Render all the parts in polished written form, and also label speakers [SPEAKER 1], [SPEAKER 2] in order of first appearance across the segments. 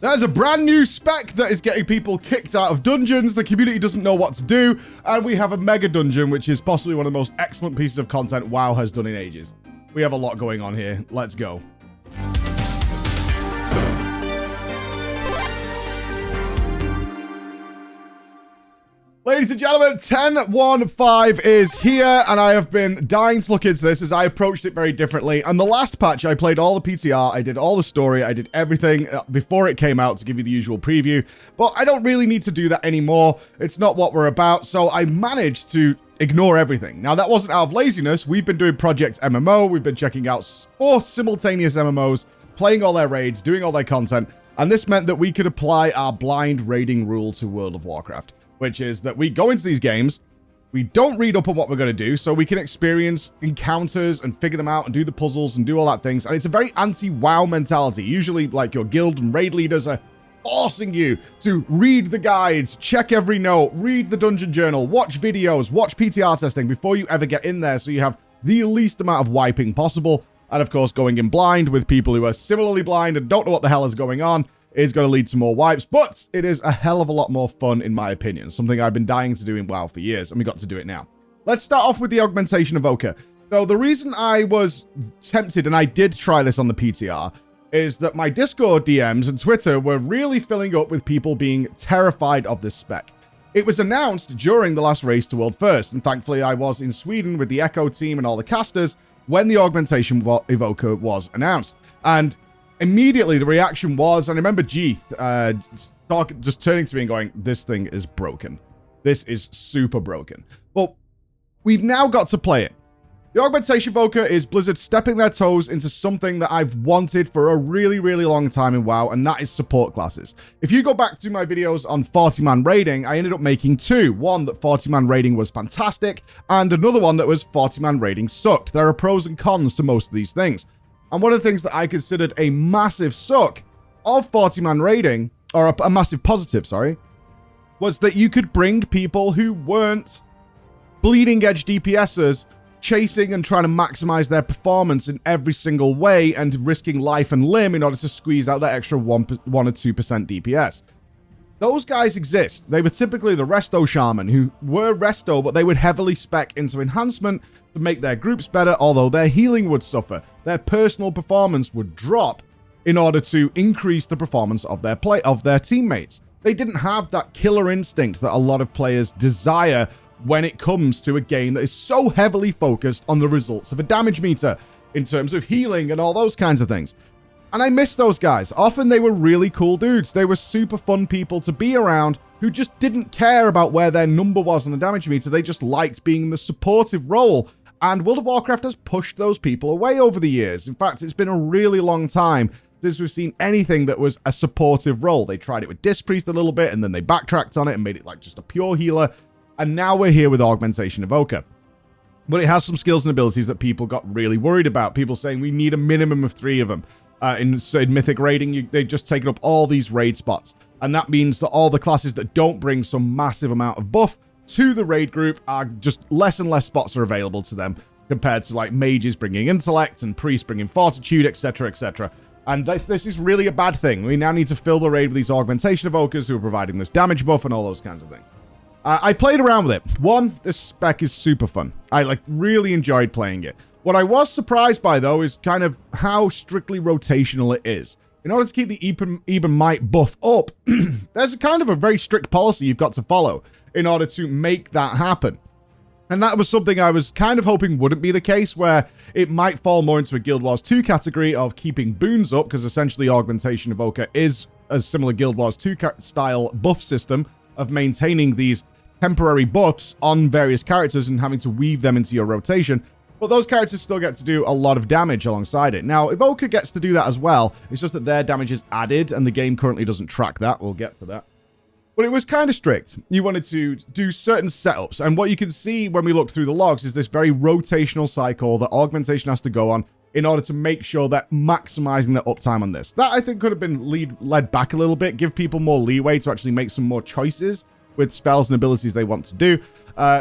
[SPEAKER 1] There's a brand new spec that is getting people kicked out of dungeons. The community doesn't know what to do. And we have a mega dungeon, which is possibly one of the most excellent pieces of content WoW has done in ages. We have a lot going on here. Let's go. Ladies and gentlemen, 10.1.5 is here, and I have been dying to look into this as I approached it very differently. And the last patch, I played all the PTR, I did all the story, I did everything before it came out to give you the usual preview. But I don't really need to do that anymore. It's not what we're about, so I managed to ignore everything. Now, that wasn't out of laziness. We've been doing Project MMO, we've been checking out 4 simultaneous MMOs, playing all their raids, doing all their content, and this meant that we could apply our blind raiding rule to World of Warcraft. Which is that we go into these games, we don't read up on what we're going to do, so we can experience encounters and figure them out and do the puzzles and do all that things. And it's a very anti-WoW mentality. Usually, like, your guild and raid leaders are forcing you to read the guides, check every note, read the dungeon journal, watch videos, watch PTR testing before you ever get in there, so you have the least amount of wiping possible. And of course, going in blind with people who are similarly blind and don't know what the hell is going on is going to lead to more wipes, but it is a hell of a lot more fun, in my opinion. Something I've been dying to do in WoW for years, and we got to do it now. Let's start off with the Augmentation Evoker. So the reason I was tempted, and I did try this on the PTR, is that my Discord DMs and Twitter were really filling up with people being terrified of this spec. It was announced during the last Race to World First, and thankfully I was in Sweden with the Echo team and all the casters when the Augmentation Evoker was announced. And immediately, the reaction was, and I remember Jeeth just turning to me and going, this thing is broken. This is super broken. But we've now got to play it. The Augmentation Evoker is Blizzard stepping their toes into something that I've wanted for a really, really long time in WoW, and that is support classes. If you go back to my videos on 40-man raiding, I ended up making 2. One that 40-man raiding was fantastic, and another one that was 40-man raiding sucked. There are pros and cons to most of these things. And one of the things that I considered a massive suck of 40-man raiding, or a massive positive, sorry, was that you could bring people who weren't bleeding edge DPSers chasing and trying to maximize their performance in every single way and risking life and limb in order to squeeze out that extra 1 or 2% DPS. Those guys exist. They were typically the Resto Shaman, who were Resto, but they would heavily spec into enhancement to make their groups better, although their healing would suffer. Their personal performance would drop in order to increase the performance of their teammates. They didn't have that killer instinct that a lot of players desire when it comes to a game that is so heavily focused on the results of a damage meter in terms of healing and all those kinds of things. And I miss those guys. Often they were really cool dudes. They were super fun people to be around who just didn't care about where their number was on the damage meter. They just liked being in the supportive role. And World of Warcraft has pushed those people away over the years. In fact, it's been a really long time since we've seen anything that was a supportive role. They tried it with Disc Priest a little bit, and then they backtracked on it and made it like just a pure healer. And now we're here with Augmentation Evoker. But it has some skills and abilities that people got really worried about. People saying we need a minimum of 3 of them. In Mythic raiding, they've just taken up all these raid spots. And that means that all the classes that don't bring some massive amount of buff to the raid group are just less and less spots are available to them compared to like mages bringing intellect and priests bringing fortitude, etc., etc. And this is really a bad thing. We now need to fill the raid with these Augmentation Evokers who are providing this damage buff and all those kinds of things. I played around with it. One, this spec is super fun. I really enjoyed playing it. What I was surprised by, though, is kind of how strictly rotational it is. In order to keep the Eben Might buff up, there's a kind of a very strict policy you've got to follow in order to make that happen. And that was something I was kind of hoping wouldn't be the case, where it might fall more into a Guild Wars 2 category of keeping boons up, because essentially Augmentation Evoker is a similar Guild Wars 2 style buff system of maintaining these temporary buffs on various characters and having to weave them into your rotation. But those characters still get to do a lot of damage alongside it. Now, Evoker gets to do that as well. It's just that their damage is added, and the game currently doesn't track that. We'll get to that. But it was kind of strict. You wanted to do certain setups, and what you can see when we look through the logs is this very rotational cycle that Augmentation has to go on in order to make sure that maximizing the uptime on this. That, I think, could have been led back a little bit, give people more leeway to actually make some more choices with spells and abilities they want to do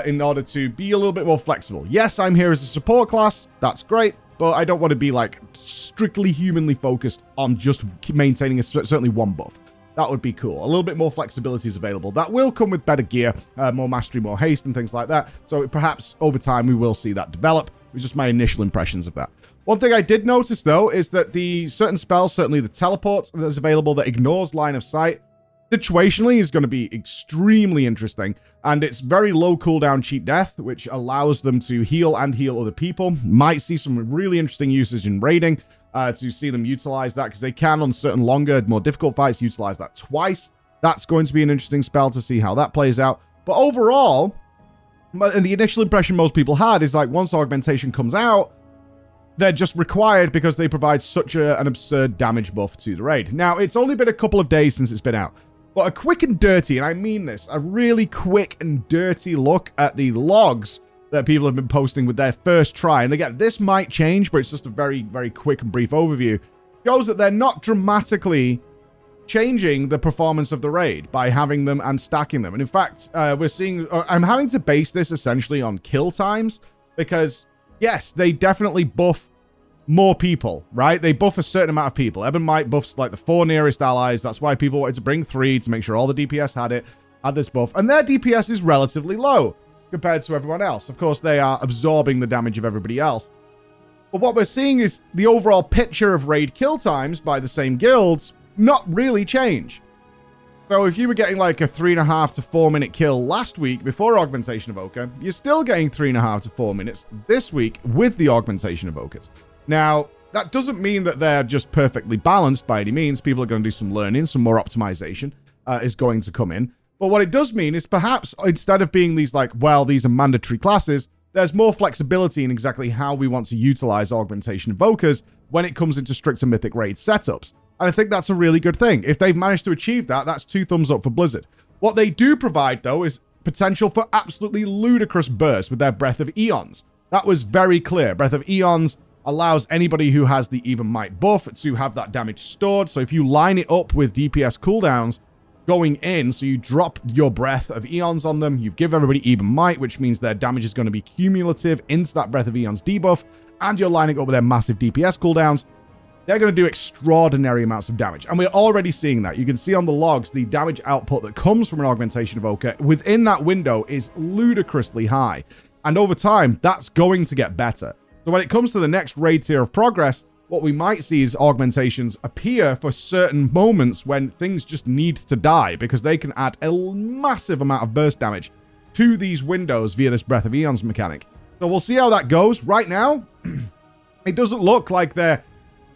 [SPEAKER 1] in order to be a little bit more flexible. Yes, I'm here as a support class. That's great. but I don't want to be like strictly humanly focused on just maintaining certainly one buff. That would be cool. A little bit more flexibility is available. That will come with better gear, more mastery, more haste, and things like that. So perhaps over time we will see that develop. It was just my initial impressions of that. One thing I did notice, though, is that the certain spells, certainly the teleport that's available that ignores line of sight, situationally is going to be extremely interesting. And it's very low cooldown cheap death, which allows them to heal and heal other people. Might see some really interesting usage in raiding. To see them utilize that, because they can on certain longer, more difficult fights utilize that twice. That's going to be an interesting spell to see how that plays out. But overall, and the initial impression most people had is like once augmentation comes out, they're just required because they provide such an absurd damage buff to the raid. Now, it's only been a couple of days since it's been out, but a quick and dirty, and I mean this, a really quick and dirty look at the logs that people have been posting with their first try. And again, this might change, but it's just a very, very quick and brief overview. Shows that they're not dramatically changing the performance of the raid by having them and stacking them. And in fact, we're seeing, I'm having to base this essentially on kill times because yes, they definitely buff more people, right? They buff a certain amount of people. Ebon Might buffs like the 4 nearest allies. That's why people wanted to bring 3 to make sure all the DPS had this buff. And their DPS is relatively low compared to everyone else. Of course, they are absorbing the damage of everybody else. But what we're seeing is the overall picture of raid kill times by the same guilds not really change. So if you were getting like a 3.5 to 4 minute kill last week before Augmentation Evoker, you're still getting 3.5 to 4 minutes this week with the Augmentation Evokers. Now, that doesn't mean that they're just perfectly balanced by any means. People are going to do some learning, some more optimization is going to come in. But what it does mean is perhaps instead of being these like, well, these are mandatory classes, there's more flexibility in exactly how we want to utilize Augmentation Evokers when it comes into stricter Mythic Raid setups. And I think that's a really good thing. If they've managed to achieve that, that's 2 thumbs up for Blizzard. What they do provide, though, is potential for absolutely ludicrous bursts with their Breath of Eons. That was very clear. Breath of Eons allows anybody who has the Even Might buff to have that damage stored. So if you line it up with DPS cooldowns going in, so you drop your Breath of Eons on them, you give everybody Even Might, which means their damage is going to be cumulative into that Breath of Eons debuff, and you're lining up with their massive DPS cooldowns, they're going to do extraordinary amounts of damage. And we're already seeing that. You can see on the logs, the damage output that comes from an Augmentation Evoker within that window is ludicrously high. And over time, that's going to get better. So when it comes to the next raid tier of progress, what we might see is augmentations appear for certain moments when things just need to die because they can add a massive amount of burst damage to these windows via this Breath of Eons mechanic. So we'll see how that goes. Right now, it doesn't look like they're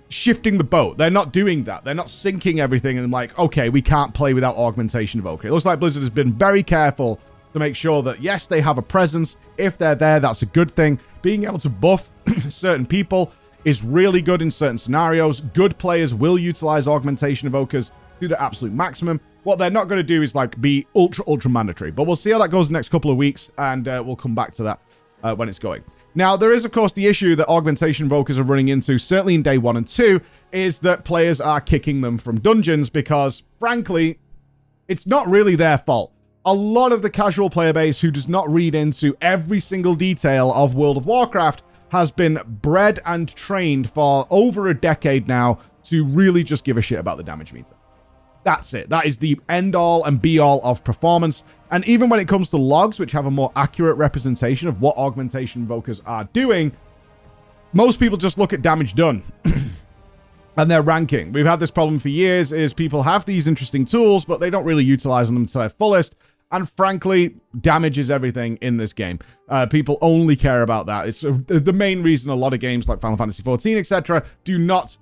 [SPEAKER 1] shifting the boat. They're not doing that. They're not sinking everything and like, okay, we can't play without Augmentation Evoker. It looks like Blizzard has been very careful to make sure that, yes, they have a presence. If they're there, that's a good thing. Being able to buff certain people is really good in certain scenarios. Good players will utilize Augmentation Evokers to the absolute maximum. What they're not going to do is like be ultra mandatory. But we'll see how that goes the next couple of weeks, and we'll come back to that when it's going. Now, there is, of course, the issue that Augmentation Evokers are running into, certainly in day 1 and 2, is that players are kicking them from dungeons because, frankly, it's not really their fault. A lot of the casual player base who does not read into every single detail of World of Warcraft has been bred and trained for over a decade now to really just give a shit about the damage meter. That's it. That is the end-all and be-all of performance. And even when it comes to logs, which have a more accurate representation of what Augmentation Evokers are doing, most people just look at damage done and their ranking. We've had this problem for years, is people have these interesting tools, but they don't really utilize them to their fullest. And frankly, damage is everything in this game. People only care about that. It's the main reason a lot of games like Final Fantasy XIV, etc., do not,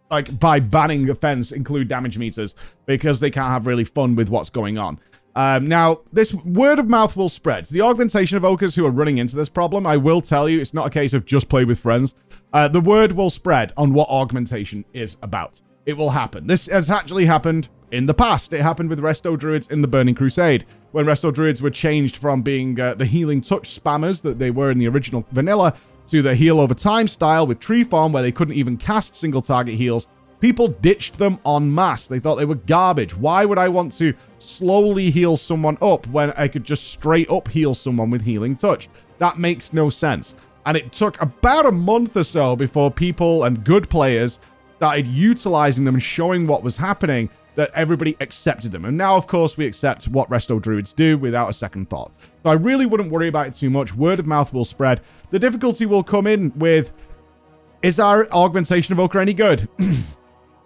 [SPEAKER 1] by banning offense, include damage meters because they can't have really fun with what's going on. Now, this word of mouth will spread. The Augmentation Evokers who are running into this problem, I will tell you, it's not a case of just play with friends. The word will spread on what augmentation is about. It will happen. This has actually happened in the past. It happened with Resto Druids in the Burning Crusade, when Resto Druids were changed from being the healing touch spammers that they were in the original vanilla to the heal over time style with Tree Farm, where they couldn't even cast single target heals. People ditched them en masse. They thought they were garbage. Why would I want to slowly heal someone up when I could just straight up heal someone with healing touch? That makes no sense. And it took about a month or so before people and good players started utilizing them and showing what was happening, that everybody accepted them. And now, of course, we accept what Resto Druids do without a second thought. So I really wouldn't worry about it too much. Word of mouth will spread. The difficulty will come in with, is our Augmentation Evoker any good?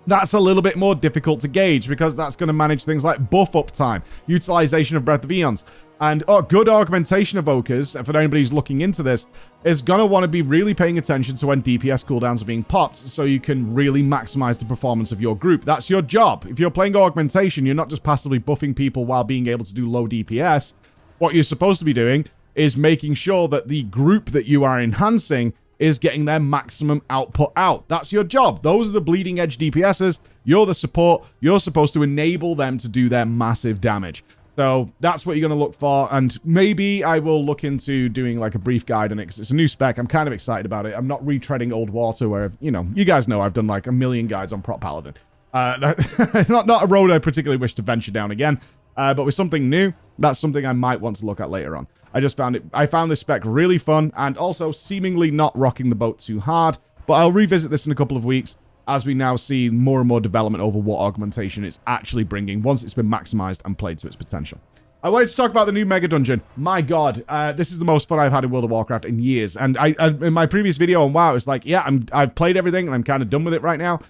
[SPEAKER 1] That's a little bit more difficult to gauge, because that's going to manage things like buff uptime, utilization of Breath of Eons. And good Augmentation Evokers, for anybody who's looking into this, is going to want to be really paying attention to when DPS cooldowns are being popped, so you can really maximize the performance of your group. That's your job. If you're playing Augmentation, you're not just passively buffing people while being able to do low DPS. What you're supposed to be doing is making sure that the group that you are enhancing is getting their maximum output out. That's your job. Those are the bleeding edge DPSs. You're the support. You're supposed to enable them to do their massive damage. So that's what you're going to look for, and maybe I will look into doing like a brief guide on it, because it's a new spec. I'm kind of excited about it. I'm not retreading old water where, you know, you guys know I've done like a million guides on Prot Paladin. Not a road I particularly wish to venture down again, but with something new, that's something I might want to look at later on. I found this spec really fun, and also seemingly not rocking the boat too hard, but I'll revisit this in a couple of weeks, as we now see more and more development over what augmentation it's actually bringing once it's been maximized and played to its potential. I wanted to talk about the new Megadungeon. My God, this is the most fun I've had in World of Warcraft in years. And I in my previous video on WoW, it was like, yeah, I've played everything and I'm kind of done with it right now.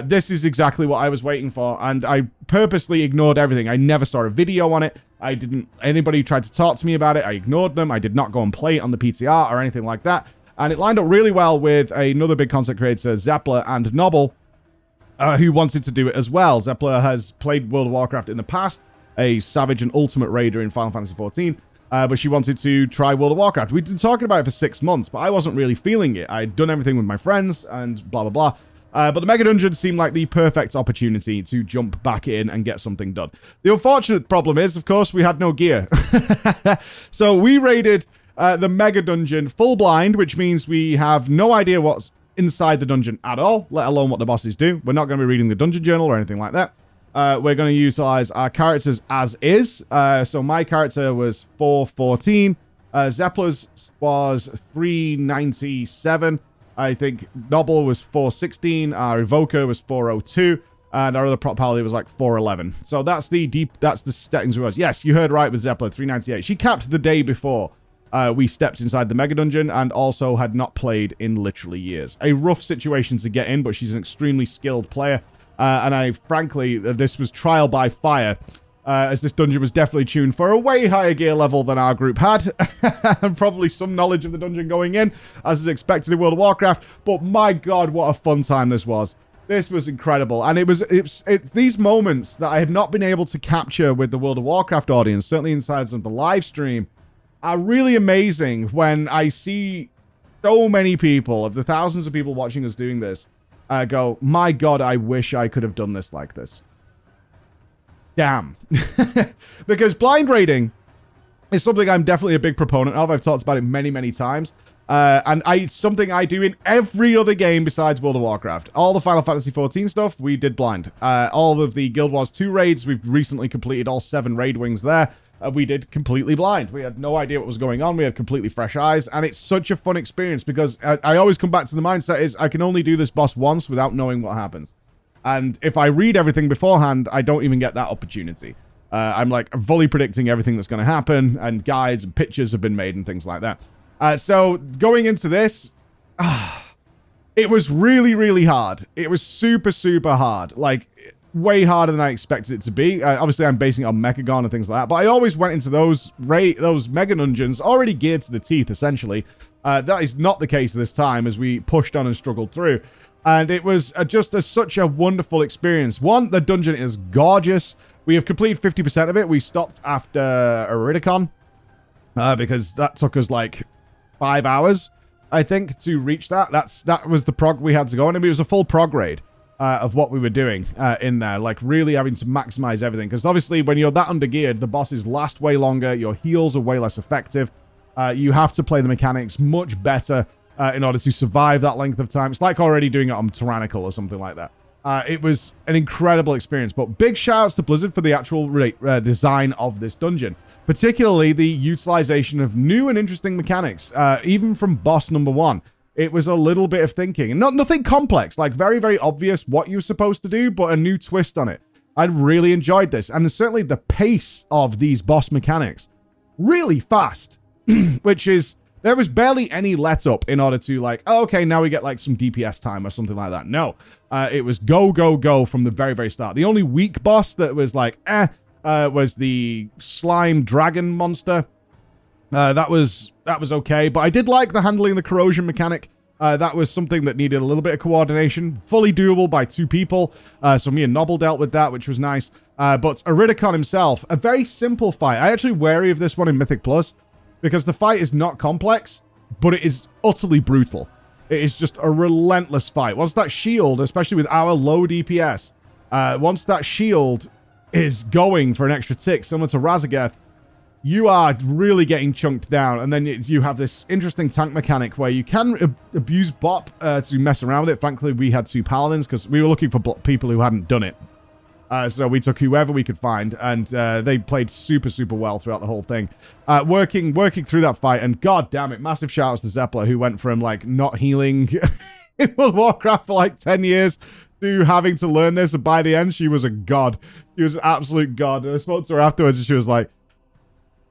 [SPEAKER 1] This is exactly what I was waiting for, and I purposely ignored everything. I never saw a video on it. Anybody tried to talk to me about it, I ignored them. I did not go and play it on the PTR or anything like that. And it lined up really well with another big content creator, Zepla and Nobbel, who wanted to do it as well. Zepla has played World of Warcraft in the past, a Savage and Ultimate Raider in Final Fantasy XIV, but she wanted to try World of Warcraft. We'd been talking about it for 6 months, but I wasn't really feeling it. I'd done everything with my friends and blah, blah, blah. But the Megadungeon seemed like the perfect opportunity to jump back in and get something done. The unfortunate problem is, of course, we had no gear. So we raided the Megadungeon full blind, which means we have no idea what's inside the dungeon at all, let alone what the bosses do. We're not going to be reading the dungeon journal or anything like that. We're going to utilize our characters as is. So my character was 414. Zepla's was 397. I think Nobbel was 416. Our Evoker was 402. And our other Prot Paladin was like 411. So that's the settings we was. Yes, you heard right with Zepla, 398. She capped the day before we stepped inside the Megadungeon, and also had not played in literally years. A rough situation to get in, but she's an extremely skilled player. And frankly, this was trial by fire, as this dungeon was definitely tuned for a way higher gear level than our group had, and probably some knowledge of the dungeon going in, as is expected in World of Warcraft. But my God, what a fun time this was. This was incredible, and it's these moments that I had not been able to capture with the World of Warcraft audience, certainly inside of the live stream, are really amazing when I see so many people, of the thousands of people watching us doing this, go, my God, I wish I could have done this like this. Damn. Because blind raiding is something I'm definitely a big proponent of. I've talked about it many, many times. And it's something I do in every other game besides World of Warcraft. All the Final Fantasy XIV stuff, we did blind. All of the Guild Wars 2 raids, we've recently completed all 7 raid wings there. We did completely blind. We had no idea what was going on. We had completely fresh eyes, and it's such a fun experience, because I always come back to the mindset is I can only do this boss once without knowing what happens. And if I read everything beforehand, I don't even get that opportunity. I'm like fully predicting everything that's going to happen, and guides and pictures have been made and things like that. So going into this, it was really, really hard. It was super, super hard. Like, way harder than I expected it to be. Obviously, I'm basing it on Mechagon and things like that, but I always went into those Mega Dungeons already geared to the teeth, essentially. That is not the case this time, as we pushed on and struggled through. And it was just such a wonderful experience. One, the dungeon is gorgeous. We have completed 50% of it. We stopped after Iridicon, because that took us like 5 hours, I think, to reach that. That was the prog we had to go on. I mean, it was a full prog raid. Of what we were doing in there, like really having to maximize everything, because obviously when you're that undergeared, the bosses last way longer, your heals are way less effective. You have to play the mechanics much better in order to survive that length of time. It's like already doing it on Tyrannical or something like that. It was an incredible experience, but big shout outs to Blizzard for the actual design of this dungeon, particularly the utilization of new and interesting mechanics, even from boss number 1. It was a little bit of thinking, and nothing complex, like very, very obvious what you were supposed to do, but a new twist on it. I really enjoyed this, and certainly the pace of these boss mechanics, really fast, which is... There was barely any let up in order to like, oh, okay, now we get like some DPS time or something like that. No, it was go, go, go from the very, very start. The only weak boss that was like, was the slime dragon monster. That was okay, but I did like the handling the corrosion mechanic. That was something that needed a little bit of coordination, fully doable by 2 people. So me and Nobbel dealt with that, which was nice. But Iridicon himself, a very simple fight. I actually wary of this one in Mythic Plus, because the fight is not complex, but it is utterly brutal. It is just a relentless fight. Once that shield, especially with our low DPS, once that shield is going for an extra tick, similar to Razageth, you are really getting chunked down. And then you have this interesting tank mechanic where you can abuse Bop to mess around with it. Thankfully, we had 2 Paladins because we were looking for people who hadn't done it. So we took whoever we could find, and they played super, super well throughout the whole thing. Working through that fight, and god damn it, massive shout-outs to Zepla, who went from, like, not healing in World of Warcraft for, like, 10 years to having to learn this, and by the end, she was a god. She was an absolute god, and I spoke to her afterwards, and she was like,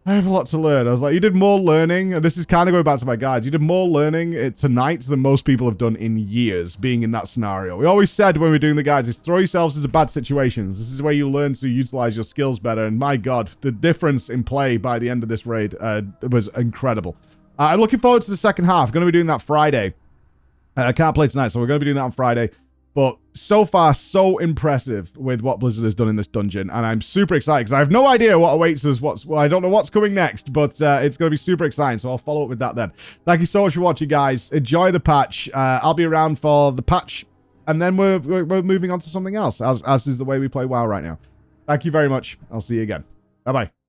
[SPEAKER 1] I have a lot to learn. I was like, you did more learning, and this is kind of going back to my guides, you did more learning tonight than most people have done in years being in that scenario. We always said when we were doing the guides is throw yourselves into bad situations. This is where you learn to utilize your skills better, and my god, the difference in play by the end of this raid was incredible. I'm looking forward to the second half. Going to be doing that Friday. I can't play tonight, so we're going to be doing that on Friday. But so far, so impressive with what Blizzard has done in this dungeon. And I'm super excited because I have no idea what awaits us. I don't know what's coming next, but it's going to be super exciting. So I'll follow up with that then. Thank you so much for watching, guys. Enjoy the patch. I'll be around for the patch. And then we're moving on to something else, as is the way we play WoW right now. Thank you very much. I'll see you again. Bye-bye.